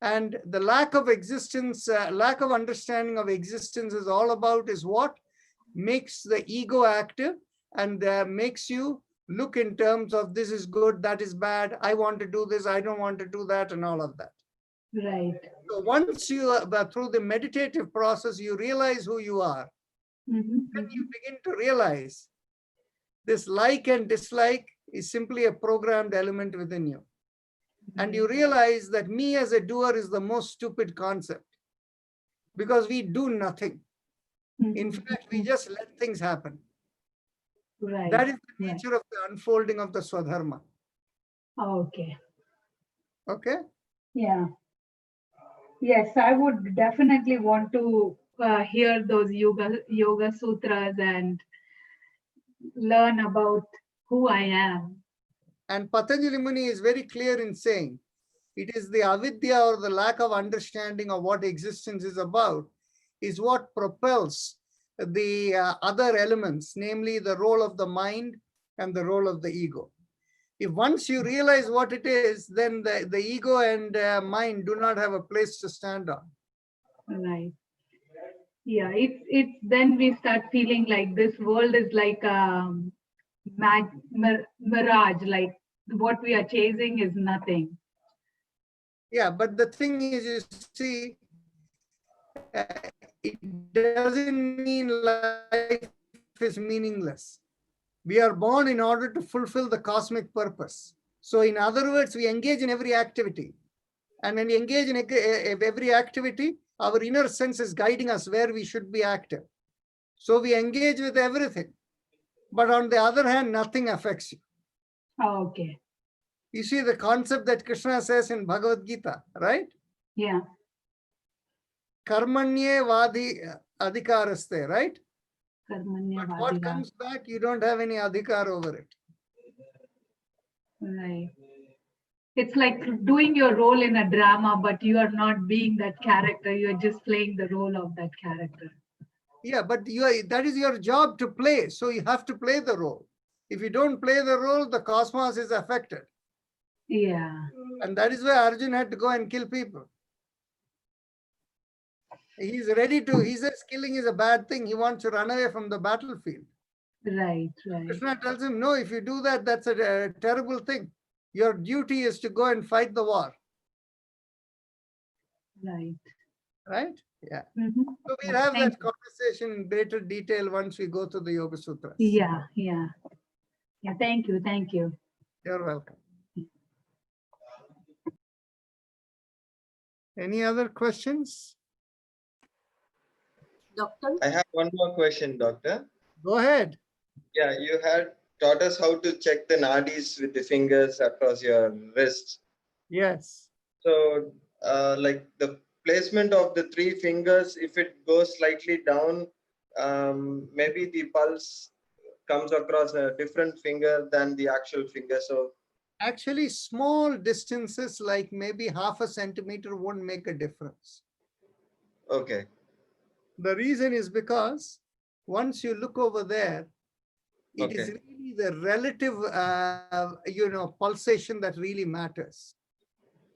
and the lack of existence, lack of understanding of existence is all about is what makes the ego active and makes you look in terms of this is good, that is bad, I want to do this, I don't want to do that, and all of that. Right. So once you, through the meditative process, you realize who you are, then you begin to realize this like and dislike is simply a programmed element within you. And you realize that me as a doer is the most stupid concept, because we do nothing. In fact, we just let things happen. Right. That is the nature of the unfolding of the Swadharma. Okay. Okay? Yeah. Yes, I would definitely want to hear those yoga sutras and learn about who I am. And Patanjali Muni is very clear in saying it is the avidya, or the lack of understanding of what existence is about, is what propels the other elements, namely the role of the mind and the role of the ego. If once you realize what it is, then the ego and mind do not have a place to stand on. Right. Yeah, it's then we start feeling like this world is like a mirage, like what we are chasing is nothing. Yeah, but the thing is, you see, it doesn't mean life is meaningless. We are born in order to fulfill the cosmic purpose. So in other words, we engage in every activity. And when we engage in every activity, our inner sense is guiding us where we should be active. So we engage with everything. But on the other hand, nothing affects you. Oh, okay. You see the concept that Krishna says in Bhagavad Gita, right? Yeah. Karmanye vadi adhikaraste, right? Karmanya But what vadira. comes back, you don't have any adhikar over it. Right. It's like doing your role in a drama, but you are not being that character. You're just playing the role of that character. Yeah, but that is your job to play. So you have to play the role. If you don't play the role, the cosmos is affected. Yeah. And that is why Arjuna had to go and kill people. He's ready to, he says killing is a bad thing. He wants to run away from the battlefield. Right, right. Krishna tells him, no, if you do that, that's a terrible thing. Your duty is to go and fight the war. Right. Right? Yeah. Mm-hmm. So we'll have that conversation in greater detail once we go through the Yoga Sutras. Yeah, yeah. Yeah, thank you, thank you. You're welcome. Any other questions? Doctor? I have one more question, doctor. Go ahead. Yeah, you had taught us how to check the nadis with the fingers across your wrists. Yes. So, like the placement of the three fingers, if it goes slightly down, maybe the pulse comes across a different finger than the actual finger. So, actually, small distances like maybe half a centimeter won't make a difference. okay. The reason is because once you look over there, it is really the relative, pulsation that really matters.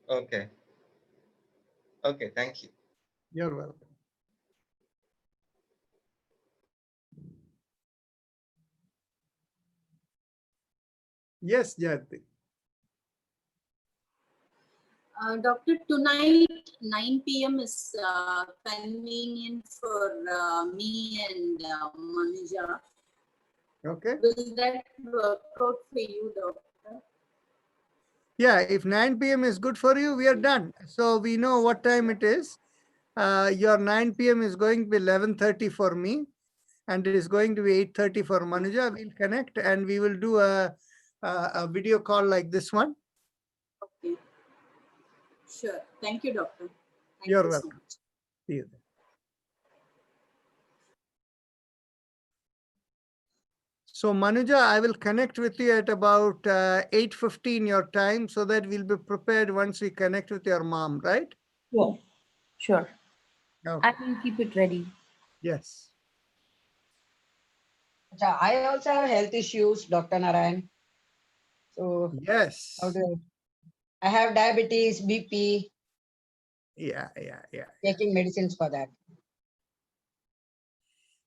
Okay. Okay, thank you. You're welcome. Yes, Jayati. Doctor, tonight 9 p.m. is convenient for me and Manuja. Okay. Will that work out for you, doctor? Yeah, if 9 p.m. is good for you, we are done. So we know what time it is. Your 9 p.m. is going to be 11:30 for me, and it is going to be 8:30 for Manuja. We'll connect and we will do a video call like this one. Okay. Sure. Thank you, doctor. Thank You're you so welcome. much. See you then. So Manuja, I will connect with you at about 8:15 your time so that we'll be prepared once we connect with your mom, right? Sure. Sure. Okay. I will keep it ready. Yes. I also have health issues, Dr. Narayan. So Yes. how do I have diabetes, BP, Yeah. taking medicines for that.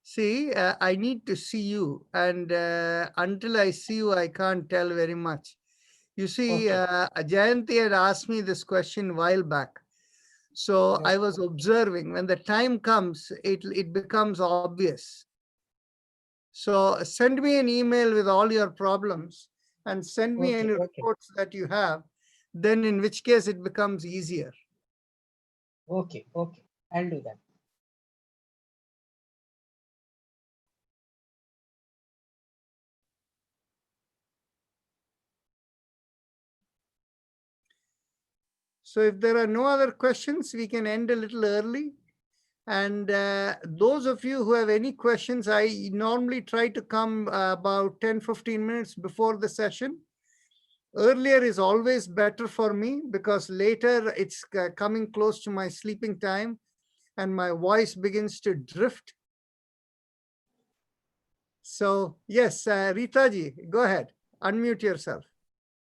See, I need to see you, and until I see you, I can't tell very much. You see, Okay. Jayanti had asked me this question a while back. So I was observing. When the time comes, it becomes obvious. So send me an email with all your problems and send me any reports that you have. Then in which case it becomes easier. Okay. I'll do that. So if there are no other questions, we can end a little early. And those of you who have any questions, I normally try to come about 10-15 minutes before the session. Earlier is always better for me because later it's coming close to my sleeping time and my voice begins to drift. So yes, Ritaji, go ahead, unmute yourself.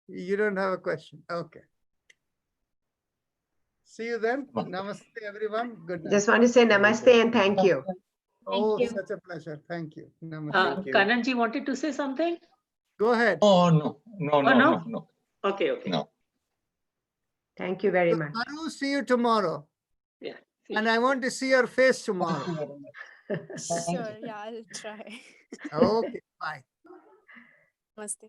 You don't have a question. Okay. See you then. Namaste, everyone. Good night. Just want to say namaste and thank you. Oh, you. such a pleasure. Thank you. Namaste. Thank you. Kananji wanted to say something? Go ahead. Oh, no. No? Okay. No. Thank you very much. I will see you tomorrow. Yeah. And I want to see your face tomorrow. Thank you very much. Thank you. Sure, yeah, I'll try. Okay, bye. Namaste.